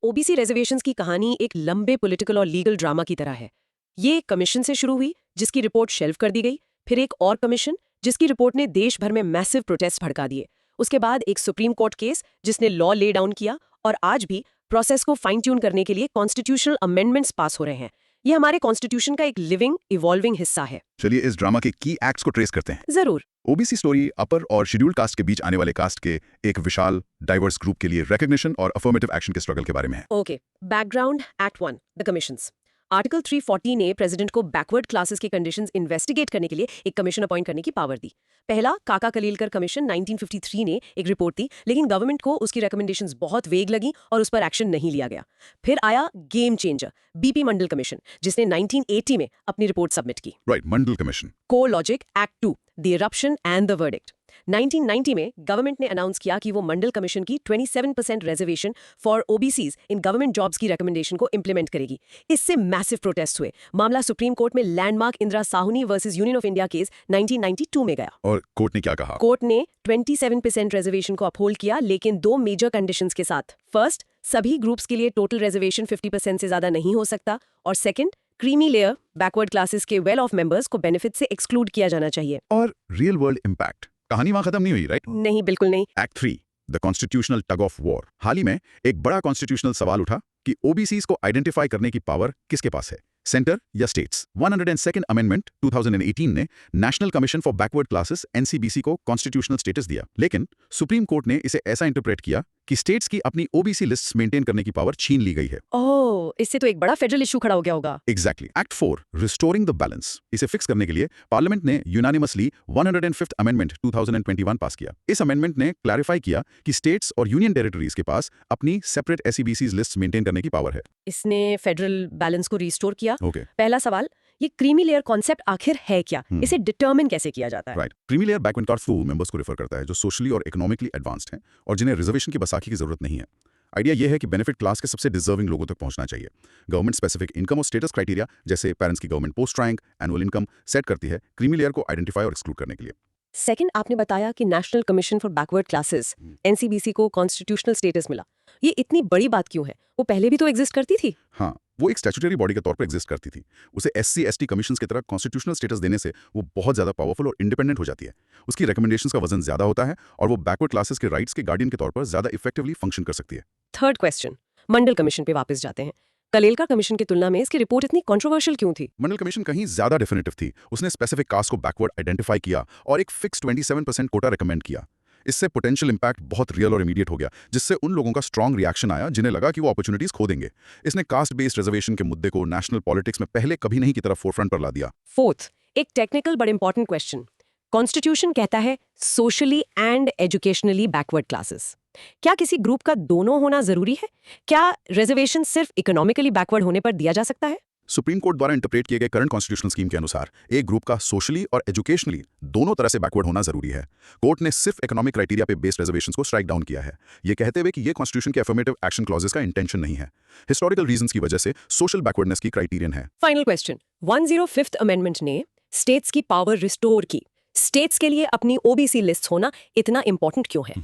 OBC रिजर्वेशंस की कहानी एक लंबे पॉलिटिकल और लीगल ड्रामा की तरह है. ये एक कमीशन से शुरू हुई जिसकी रिपोर्ट शेल्फ कर दी गई, फिर एक और कमीशन जिसकी रिपोर्ट ने देश भर में मैसिव प्रोटेस्ट भड़का दिए, उसके बाद एक सुप्रीम कोर्ट केस जिसने लॉ ले डाउन किया, और आज भी प्रोसेस को फाइन ट्यून करने के लिए कॉन्स्टिट्यूशनल अमेंडमेंट्स पास हो रहे हैं. ये हमारे कॉन्स्टिट्यूशन का एक लिविंग इवॉल्विंग हिस्सा है. चलिए इस ड्रामा के की एक्ट्स को ट्रेस करते हैं. जरूर. ओबीसी स्टोरी अपर और शेड्यूल्ड कास्ट के बीच आने वाले कास्ट के एक विशाल डाइवर्स ग्रुप के लिए रिकॉग्निशन और अफर्मेटिव एक्शन के स्ट्रगल के बारे में है. Okay. Background act 1 the commissions. Article 340 ने प्रेसिडेंट को बैकवर्ड क्लासेस के कंडीशंस इन्वेस्टिगेट करने के लिए एक कमीशन अपॉइंट करने की पावर दी. पहला काका कलीलकर कमीशन 1953 ने एक रिपोर्ट दी, लेकिन गवर्नमेंट को उसकी रिकमेंडेशंस बहुत वेग लगी और उस पर एक्शन नहीं लिया गया. फिर आया गेम चेंजर BP मंडल कमीशन, जिसने 1980 में अपनी रिपोर्ट सबमिट की. Right, Mandal commission. Core logic act 2 the eruption and the verdict. 1990 में गवर्नमेंट ने अनाउंस किया कि वो मंडल कमीशन की 27% reservation for OBCs in government jobs की रिकमेंडेशन को इंप्लीमेंट करेगी. इससे मैसिव प्रोटेस्ट हुए. मामला सुप्रीम कोर्ट में landmark Indira Sahni versus union of India case 1992 में गया. और कोर्ट ने क्या कहा? कोर्ट ने 27% रिजर्वेशन को अपहोल्ड किया, लेकिन 2 मेजर कंडीशंस के साथ. फर्स्ट, सभी ग्रुप्स के लिए टोटल रिजर्वेशन 50% से ज्यादा नहीं हो सकता, और second, creamy layer backward classes के वेल ऑफ मेंबर्स को बेनिफिट से एक्सक्लूड किया जाना चाहिए. और रियल वर्ल्ड इंपैक्ट. कहानी वहां खत्म नहीं हुई, राइट? नहीं, बिल्कुल नहीं. Act 3 the constitutional tug of war. हाल ही में एक बड़ा कॉन्स्टिट्यूशनल सवाल उठा कि ओबीसीज को आइडेंटिफाई करने की पावर किसके पास है, सेंटर या स्टेट्स. 102nd अमेंडमेंट 2018 ने national commission for backward classes NCBC को कॉन्स्टिट्यूशनल स्टेटस दिया, लेकिन सुप्रीम कोर्ट ने इसे ऐसा इंटरप्रेट किया कि स्टेट्स की अपनी ओबीसी लिस्ट्स मेंटेन करने की पावर छीन ली गई है. ओह, इससे तो एक बड़ा फेडरल इशू खड़ा हो गया होगा. Exactly. Act 4 restoring the balance. इसे फिक्स करने के लिए पार्लियामेंट ने यूनानिमसली 105th अमेंडमेंट 2021 पास किया. इस अमेंडमेंट ने क्लैरिफाई किया कि स्टेट्स और यूनियन टेरिटरीज के पास अपनी सेपरेट SEBCs लिस्ट मेंटेन करने की पावर है. इसने फेडरल बैलेंस को रिस्टोर किया. ओके. पहला सवाल, ये क्रीमी लेयर कॉन्सेप्ट आखिर है क्या? इसे डिटरमिन कैसे किया जाता है? Right. Creamy layer backward caste वो मेंबर्स को रेफर करता है जो सोशली और इकोनॉमिकली एडवांस्ड हैं और जिन्हें रिजर्वेशन की बसाखी की जरूरत नहीं है. आइडिया यह है कि बेनिफिट क्लास के सबसे डिजर्विंग लोगों तक पहुंचना चाहिए. गवर्नमेंट स्पेसिफिक इनकम और स्टेटस क्राइटेरिया जैसे पेरेंट्स की government post rank, annual income set करती है क्रीमी लेयर को आइडेंटिफाई और एक्सक्लूड करने के लिए. सेकंड, आपने बताया कि national commission for backward classes NCBC को कॉन्स्टिट्यूशनल स्टेटस मिला. ये इतनी बड़ी बात क्यों है? वो पहले भी तो एग्जिस्ट करती थी. हाँ, वो एक स्टैट्यूटरी बॉडी के तौर पर एग्जिस्ट करती थी. उसे SC/ST कमीशंस की तरह कॉन्स्टिट्यूशनल स्टेटस देने से वो बहुत ज्यादा पावरफुल और इंडिपेंडेंट हो जाती है. उसकी रिकमेंडेशंस का वजन ज्यादा होता है और वो बैकवर्ड क्लासेस के राइट्स के गार्डियन के तौर पर ज्यादा इफेक्टिवली फंक्शन कर सकती है. थर्ड क्वेश्चन, मंडल कमीशन पे वापस जाते हैं. कलेलकर कमीशन की तुलना में इसकी रिपोर्ट इतनी कंट्रोवर्शियल क्यों थी? मंडल कमीशन कहीं ज्यादा डेफिनेटिव थी. उसने स्पेसिफिक कास्ट को बैकवर्ड आइडेंटिफाई किया और एक फिक्स 27% कोटा रिकमेंड किया. इससे पोटेंशियल इंपैक्ट बहुत रियल और इमीडिएट हो गया, जिससे उन लोगों का स्ट्रॉन्ग रिएक्शन आया जिन्हें लगा कि वो अपॉर्चुनिटीज खो देंगे. इसने कास्ट बेस्ड रिजर्वेशन के मुद्दे को नेशनल पॉलिटिक्स में पहले कभी नहीं की तरफ फोरफ्रंट पर ला दिया. फोर्थ, एक technical but important question. Constitution कहता है socially and educationally backward classes. क्या किसी ग्रुप का दोनों होना जरूरी है? क्या रिजर्वेशन सिर्फ इकोनॉमिकली बैकवर्ड होने पर दिया जा सकता है? सुप्रीम कोर्ट द्वारा इंटरप्रेट किए गए करंट कॉन्स्टिट्यूशनल स्कीम के अनुसार एक ग्रुप का सोशली और एजुकेशनली दोनों तरह से बैकवर्ड होना जरूरी है. कोर्ट ने सिर्फ इकोनॉमिक क्राइटेरिया पे बेस्ड रिजर्वेशंस को स्ट्राइक डाउन किया है, ये कहते हुए कि ये कॉन्स्टिट्यूशन के अफर्मेटिव एक्शन क्लॉजेस का इंटेंशन नहीं है. हिस्टोरिकल रीजंस की वजह से सोशल बैकवर्डनेस की क्राइटेरियन है. फाइनल क्वेश्चन, 105th अमेंडमेंट ने स्टेट्स की पावर रिस्टोर की. स्टेट्स के लिए अपनी OBC लिस्ट होना इतना इंपॉर्टेंट क्यों है?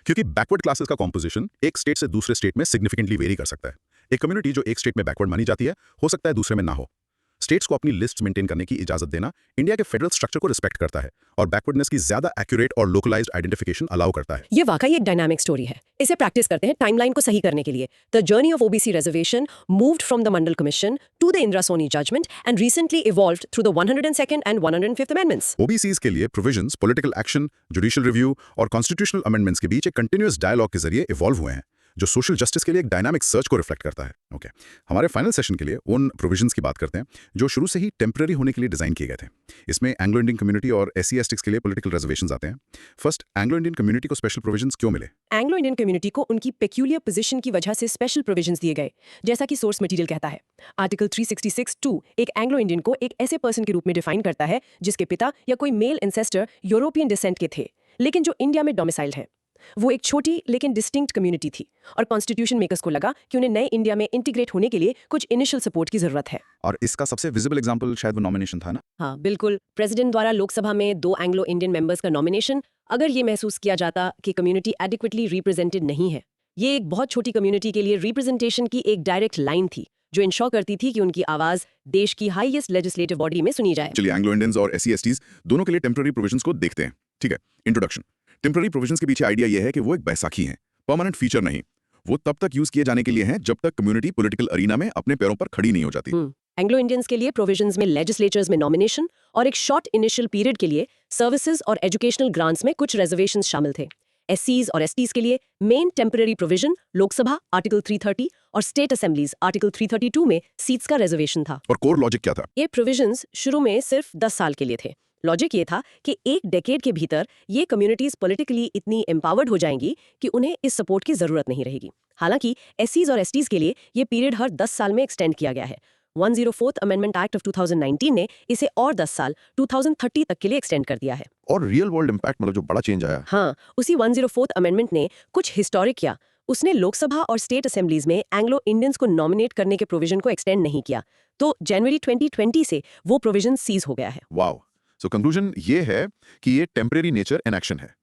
क्योंकि बैकवर्ड क्लासेस का कॉम्पोजिशन एक स्टेट से दूसरे स्टेट में सिग्निफिकेंटली वेरी कर सकता है. एक कम्युनिटी जो एक स्टेट में बैकवर्ड मानी जाती है हो सकता है दूसरे में ना हो. स्टेट्स को अपनी लिस्ट मेंटेन करने की इजाजत देना इंडिया के फेडरल स्ट्रक्चर को रिस्पेक्ट करता है और बैकवर्डनेस की ज्यादा एक्यूरेट और लोकलाइज्ड आइडेंटिफिकेशन अलाउ करता है. ये वाकई एक डायनामिक स्टोरी है. इसे प्रैक्टिस करते हैं टाइमलाइन को सही करने के लिए. The journey of OBC reservation moved from the Mandal commission to the Indira Sawhney judgment and recently evolved through the 102nd and 105th amendments. OBCs के लिए provisions political action, judicial review और कॉन्स्टिट्यूशनल अमेंडमेंट्स के बीच एक कंटिन्यूअस डायलॉग के जरिए evolve हुए हैं. जो सोशल जस्टिस के लिए एक डायनामिक सर्च को रिफ्लेक्ट करता है। ओके, हमारे फाइनल सेशन के लिए उन प्रोविजंस की बात करते हैं जो शुरू से ही टेम्पररी होने के लिए डिजाइन किए गए थे। इसमें एंग्लो इंडियन कम्युनिटी और SC/STs के लिए पॉलिटिकल रिजर्वेशंस आते हैं। फर्स्ट, एंग्लो इंडियन कम्युनिटी को स्पेशल प्रोविजंस क्यों मिले? एंग्लो इंडियन कम्युनिटी को उनकी पेक्यूलियर पोजीशन की वजह से स्पेशल प्रोविजंस दिए गए, जैसा कि सोर्स मटेरियल कहता है। आर्टिकल 366(2) एक एंग्लो इंडियन को एक ऐसे पर्सन के रूप में डिफाइन करता है जिसके पिता या कोई मेल एंसेस्टर यूरोपियन डिसेंट के थे, लेकिन जो इंडिया में डोमिसाइल्ड है। वो एक छोटी लेकिन डिस्टिंक्ट कम्युनिटी थी और कॉन्स्टिट्यूशन मेकर्स को लगा कि उन्हें नए इंडिया में इंटीग्रेट होने के लिए कुछ इनिशियल सपोर्ट की जरूरत है। और इसका सबसे विजिबल एग्जांपल शायद वो नॉमिनेशन था ना? हाँ बिल्कुल, प्रेसिडेंट द्वारा लोकसभा में 2 एंग्लो इंडियन मेंबर्स का नॉमिनेशन, अगर ये महसूस किया जाता कि कम्युनिटी एडिक्वेटली रिप्रेजेंटेड नहीं है। ये एक बहुत छोटी कम्युनिटी के लिए रिप्रेजेंटेशन की एक डायरेक्ट लाइन थी जो इंश्योर करती थी कि उनकी आवाज देश की हाईएस्ट लेजिस्लेटिव बॉडी में सुनी जाए। चलिए एंग्लो इंडियंस और SC/STs दोनों के लिए टेम्पररी प्रोविजंस को देखते हैं। ठीक है, इंट्रोडक्शन। टेम्पररी प्रोविजंस के पीछे आइडिया यह है कि वो एक बैसाखी है, परमानेंट फीचर नहीं। वो तब तक यूज किए जाने के लिए हैं जब तक कम्युनिटी पॉलिटिकल अरीना में अपने पैरों पर खड़ी नहीं हो जाती। एंग्लो इंडियंस के लिए प्रोविजंस में लेजिस्लेचर्स में नॉमिनेशन और एक शॉर्ट इनिशियल पीरियड के लिए सर्विसेज और एजुकेशनल ग्रांट्स में कुछ रिजर्वेशंस शामिल थे। SCs और STs के लिए main temporary provision Lok Sabha article 330 और स्टेट असेंबलीज आर्टिकल 332 में सीट्स का रिजर्वेशन था। और कोर लॉजिक क्या था? ये प्रोविजंस शुरू में सिर्फ 10 साल के लिए थे। लॉजिक ये था कि एक डेकेड के भीतर ये कम्युनिटीज पॉलिटिकली इतनी एम्पावर्ड हो जाएंगी कि उन्हें इस सपोर्ट की जरूरत नहीं रहेगी। हालांकि SCs और STs के लिए ये पीरियड हर 10 साल में एक्सटेंड किया गया है। 104th अमेंडमेंट एक्ट ऑफ 2019 ने इसे और 10 साल 2030 तक के लिए एक्सटेंड कर दिया है। और रियल वर्ल्ड इंपैक्ट मतलब जो बड़ा चेंज आया। हाँ, उसी 104th अमेंडमेंट ने कुछ हिस्टोरिक किया। उसने लोकसभा और स्टेट असेंबलीज में एंग्लो इंडियंस को नॉमिनेट करने के प्रोविजन को एक्सटेंड नहीं किया, तो जनवरी 2020 से वो प्रोविजन सीज हो गया है। वाओ, सो कंक्लूजन ये है कि ये टेम्परेरी नेचर इन एक्शन है।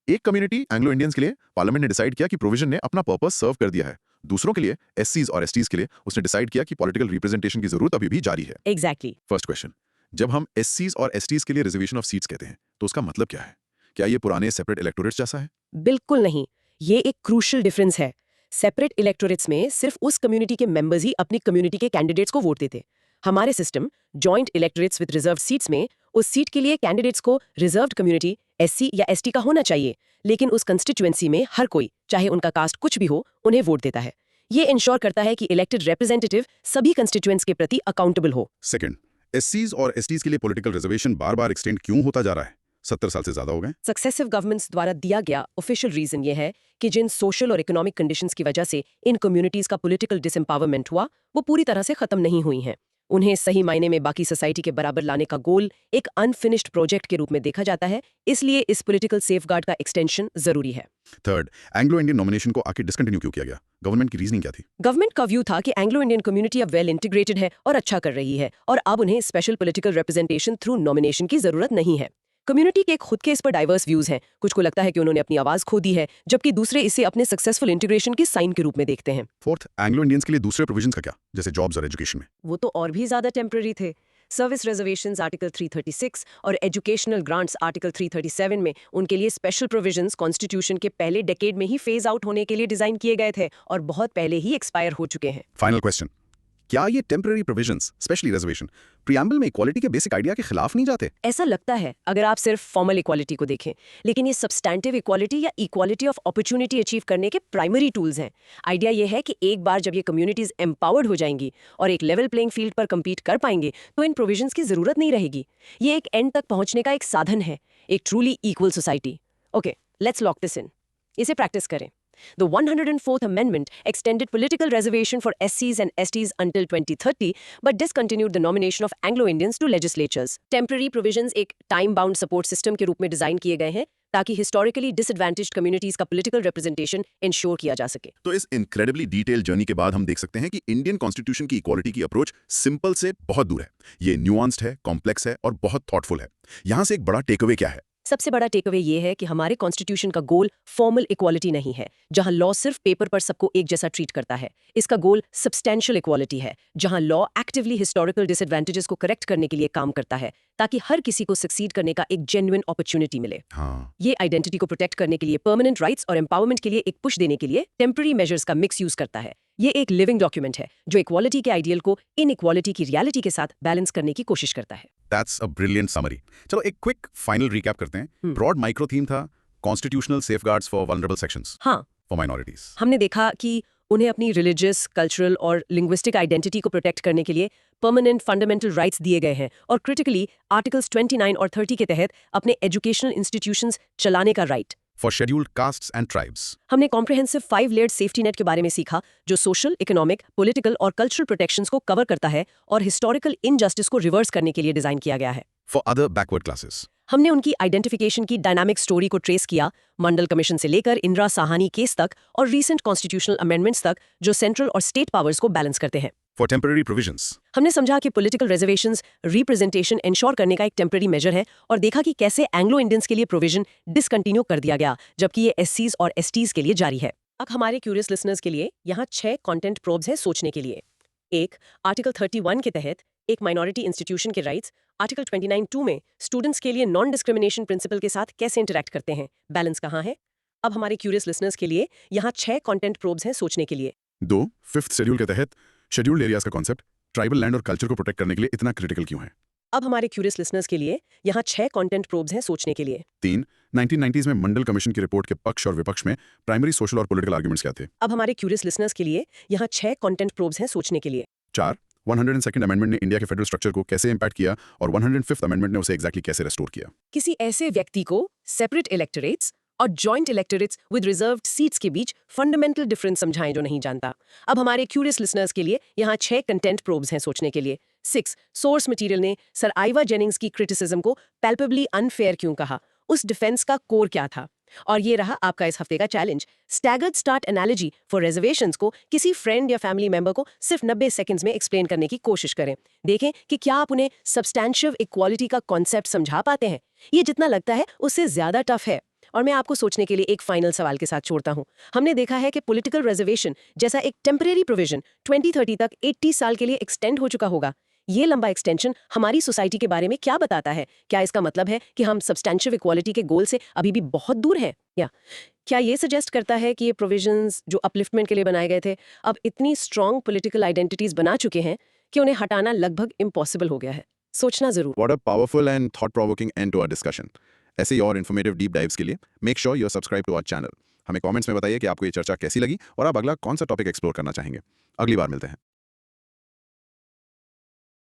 एक कम्युनिटी एंग्लो इंडियंस के लिए पार्लियामेंट ने डिसाइड किया कि प्रोविजन ने अपना पर्पस सर्व कर दिया है। दूसरों के लिए SCs और STs के लिए उसने डिसाइड किया कि पॉलिटिकल रिप्रेजेंटेशन की जरूरत अभी भी जारी है। एग्जैक्टली। फर्स्ट क्वेश्चन, जब हम SCs और STs के लिए रिजर्वेशन ऑफ सीट्स कहते हैं तो उसका मतलब क्या है? क्या ये पुराने सेपरेट इलेक्टोरेट्स जैसा है? बिल्कुल नहीं, ये एक क्रूशियल डिफरेंस है। सेपरेट इलेक्टोरेट्स में सिर्फ उस कम्युनिटी के मेंबर्स ही अपनी कम्युनिटी के कैंडिडेट्स को वोट देते। हमारे system joint electorates with reserve seats में उस सीट के लिए कैंडिडेट्स को रिजर्व्ड कम्युनिटी SC या ST का होना चाहिए, लेकिन उस कंस्टिट्यूएंसी में हर कोई, चाहे उनका कास्ट कुछ भी हो, उन्हें वोट देता है। ये इंश्योर करता है कि इलेक्टेड रिप्रेजेंटेटिव सभी कंस्टिट्यूएंट्स के प्रति अकाउंटेबल हो। सेकंड, SCs और STs के लिए पॉलिटिकल रिजर्वेशन बार-बार एक्सटेंड क्यों होता जा रहा है? 70 साल से ज्यादा हो गए। सक्सेसिव गवर्नमेंट्स द्वारा दिया गया ऑफिशियल रीजन ये है कि जिन सोशल और इकोनॉमिक कंडीशंस की वजह से इन कम्युनिटीज का पॉलिटिकल डिसएम्पावरमेंट हुआ, वो पूरी तरह से खत्म नहीं हुई हैं। उन्हें सही मायने में बाकी सोसाइटी के बराबर लाने का गोल एक अनफिनिश्ड प्रोजेक्ट के रूप में देखा जाता है, इसलिए इस पॉलिटिकल सेफगार्ड का एक्सटेंशन जरूरी है। थर्ड, एंग्लो इंडियन नॉमिनेशन को आखिर डिसकंटिन्यू क्यों किया गया? गवर्नमेंट की रीजनिंग क्या थी? गवर्नमेंट का व्यू था कि एंग्लो इंडियन कम्युनिटी अब वेल इंटीग्रेटेड है और अच्छा कर रही है, और अब उन्हें special political representation through nomination की जरूरत नहीं है। कम्युनिटी के खुद के इस पर डाइवर्स व्यूज हैं। कुछ को लगता है कि उन्होंने अपनी आवाज खो दी है, जबकि दूसरे इसे अपने सक्सेसफुल इंटीग्रेशन के साइन के रूप में देखते हैं। फोर्थ, एंग्लो इंडियंस के लिए दूसरे प्रोविजंस का क्या, जैसे जॉब्स और एजुकेशन में? वो तो और भी ज्यादा टेम्पररी थे। सर्विस रिजर्वेशंस आर्टिकल 336 और एजुकेशनल ग्रांट्स आर्टिकल 337 में उनके लिए स्पेशल प्रोविजंस कॉन्स्टिट्यूशन के पहले डेकेड में ही फेज आउट होने के लिए डिजाइन किए गए थे और बहुत पहले ही एक्सपायर हो चुके हैं। फाइनल क्वेश्चन, क्या ये temporary provisions, specially reservation, preamble में इक्वालिटी के बेसिक आइडिया के खिलाफ नहीं जाते? ऐसा लगता है अगर आप सिर्फ फॉर्मल इक्वालिटी को देखें, लेकिन ये सब्सटैंटिव इक्वालिटी या इक्वालिटी ऑफ अपॉर्चुनिटी अचीव करने के प्राइमरी टूल्स हैं। आइडिया ये है कि एक बार जब ये कम्युनिटीज एम्पावर्ड हो जाएंगी और एक लेवल प्लेइंग फील्ड पर compete कर पाएंगे, तो इन प्रोविजंस की जरूरत नहीं रहेगी। ये एक एंड तक पहुंचने का एक साधन है, एक truly equal society. Okay, let's lock this in. इसे प्रैक्टिस करें। The 104th Amendment extended political reservation for SCs and STs until 2030, but discontinued the nomination of Anglo-Indians to legislatures. Temporary provisions एक time-bound support system के रूप में design किए गए हैं ताकि historically disadvantaged communities का political representation ensure किया जा सके। तो इस इनक्रेडिबली डिटेल जर्नी के बाद हम देख सकते हैं कि इंडियन कॉन्स्टिट्यूशन की इक्वालिटी की अप्रोच सिंपल से बहुत दूर है। ये न्यूआंस्ड है, कॉम्प्लेक्स है और बहुत थॉटफुल है। यहाँ से एक बड़ा टेकअवे क्या है? सबसे बड़ा टेकअवे ये है कि हमारे कॉन्स्टिट्यूशन का गोल फॉर्मल इक्वालिटी नहीं है, जहां लॉ सिर्फ पेपर पर सबको एक जैसा ट्रीट करता है। इसका गोल सब्सटैंशियल इक्वालिटी है, जहां लॉ एक्टिवली हिस्टोरिकल डिसएडवांटेजेस को करेक्ट करने के लिए काम करता है ताकि हर किसी को सक्सीड करने का एक जेन्युइन अपॉर्चुनिटी मिले। ये आइडेंटिटी को प्रोटेक्ट करने के लिए, परमानेंट राइट्स और एम्पावरमेंट के लिए एक पुश देने के लिए टेम्पररी मेजर्स का मिक्स यूज करता है। ये एक लिविंग डॉक्यूमेंट है जो इक्वालिटी के आइडियल को इनइक्वालिटी की रियलिटी के साथ बैलेंस करने की कोशिश करता है। That's a brilliant summary. चलो एक क्विक फाइनल रिकैप करते हैं। ब्रॉड माइक्रो थीम था constitutional safeguards for vulnerable sections. हाँ, फॉर माइनॉरिटीज। हमने देखा कि उन्हें अपनी रिलीजियस, कल्चरल और लिंग्विस्टिक आइडेंटिटी को प्रोटेक्ट करने के लिए परमानेंट फंडामेंटल राइट्स दिए गए हैं और क्रिटिकली आर्टिकल्स 29 और 30 के तहत अपने एजुकेशनल इंस्टीट्यूशंस चलाने का right. For scheduled castes and tribes. हमने कॉम्प्रिहेंसिव 5 लेयर्ड सेफ्टी नेट के बारे में सीखा जो सोशल, इकोनॉमिक, पॉलिटिकल और कल्चरल प्रोटेक्शंस को कवर करता है और हिस्टोरिकल इनजस्टिस को रिवर्स करने के लिए डिजाइन किया गया है। For other backward classes. हमने उनकी आइडेंटिफिकेशन की डायनामिक स्टोरी को ट्रेस किया, मंडल कमीशन से लेकर इंदिरा साहानी केस तक और रीसेंट कॉन्स्टिट्यूशनल अमेंडमेंट्स तक जो सेंट्रल और स्टेट पावर्स को बैलेंस करते हैं। For temporary provisions. हमने समझा कि पॉलिटिकल रिजर्वेशंस रिप्रेजेंटेशन इंश्योर करने का एक टेम्पररी मेजर है और देखा कि कैसे एंग्लो इंडियंस के लिए प्रोविजन डिसकंटिन्यू कर दिया गया जबकि ये एससीज और एसटीज के लिए जारी है। अब हमारे क्यूरियस लिसनर्स के लिए यहाँ 6 कंटेंट प्रोब्स हैं सोचने के लिए। 1. आर्टिकल 31 के तहत एक माइनॉरिटी इंस्टीट्यूशन के राइट्स आर्टिकल 29(2) में स्टूडेंट्स के लिए नॉन डिस्क्रिमिनेशन प्रिंसिपल के साथ कैसे इंटरैक्ट करते हैं, बैलेंस कहाँ है। अब हमारे क्यूरियस लिसनर्स के लिए यहाँ 6 कंटेंट प्रोब्स हैं सोचने के लिए। 2. 5th शेड्यूल के तहत शेड्यूल्ड एरियाज का कॉन्सेप्ट ट्राइबल लैंड और कल्चर को प्रोटेक्ट करने के लिए इतना क्रिटिकल क्यों है। अब हमारे क्यूरियस लिसनर्स के लिए यहाँ 6 कंटेंट प्रोब्स हैं सोचने के लिए। 3. 1990s में मंडल कमीशन की रिपोर्ट के पक्ष और विपक्ष में प्राइमरी सोशल और पॉलिटिकल आर्गुमेंट्स क्या थे। अब हमारे क्यूरियस लिसनर्स के लिए यहाँ 6 कंटेंट प्रोब्स हैं सोचने के लिए। 4. 102nd अमेंडमेंट ने इंडिया के फेडरल स्ट्रक्चर को कैसे इंपैक्ट किया और 105th अमेंडमेंट ने उसे एग्जैक्टली कैसे रेस्टोर किया। किसी ऐसे व्यक्ति को सेपरेट इलेक्टोरेट्स और joint electorates with reserved seats के बीच फंडामेंटल डिफरेंस समझाएं जो नहीं जानता। अब हमारे क्यूरियस लिसनर्स के लिए यहाँ 6 कंटेंट प्रोब्स हैं सोचने के लिए। 6. सोर्स मटेरियल ने सर आइवा जेनिंग्स की क्रिटिसिज्म को पैल्पेबली अनफेयर क्यों कहा, उस डिफेंस का कोर क्या था। और ये रहा आपका इस हफ्ते का challenge, staggered start analogy for reservations को किसी फ्रेंड या फैमिली मेंबर को सिर्फ 90 सेकंड्स में एक्सप्लेन करने की कोशिश करें। देखें कि क्या आप उन्हें सब्सटैंशियल इक्वालिटी का कॉन्सेप्ट समझा पाते हैं। ये जितना लगता है उससे ज्यादा टफ है। और मैं आपको सोचने के लिए एक फाइनल सवाल के साथ छोड़ता हूं। हमने देखा है कि पॉलिटिकल रिजर्वेशन जैसा एक टेम्परेरी प्रोविजन 2030 तक 80 साल के लिए एक्सटेंड हो चुका होगा। ये लंबा एक्सटेंशन हमारी सोसाइटी के बारे में क्या बताता है? क्या इसका मतलब है कि हम सब्सटैंशियल इक्वालिटी के गोल से अभी भी बहुत दूर हैं? या क्या ये सजेस्ट करता है कि ये प्रोविजंस जो अपलिफ्टमेंट के लिए बनाए गए थे अब इतनी स्ट्रॉन्ग पॉलिटिकल आइडेंटिटीज बना चुके हैं कि उन्हें हटाना लगभग इम्पॉसिबल हो गया है? सोचना जरूर। What a powerful and thought-provoking end to our discussion. ऐसे ही और इन्फॉर्मेटिव डीप डाइव्स के लिए make sure you subscribe to our channel. हमें कमेंट्स में बताइए कि आपको ये चर्चा कैसी लगी और आप अगला कौन सा टॉपिक एक्सप्लोर करना चाहेंगे। अगली बार मिलते हैं।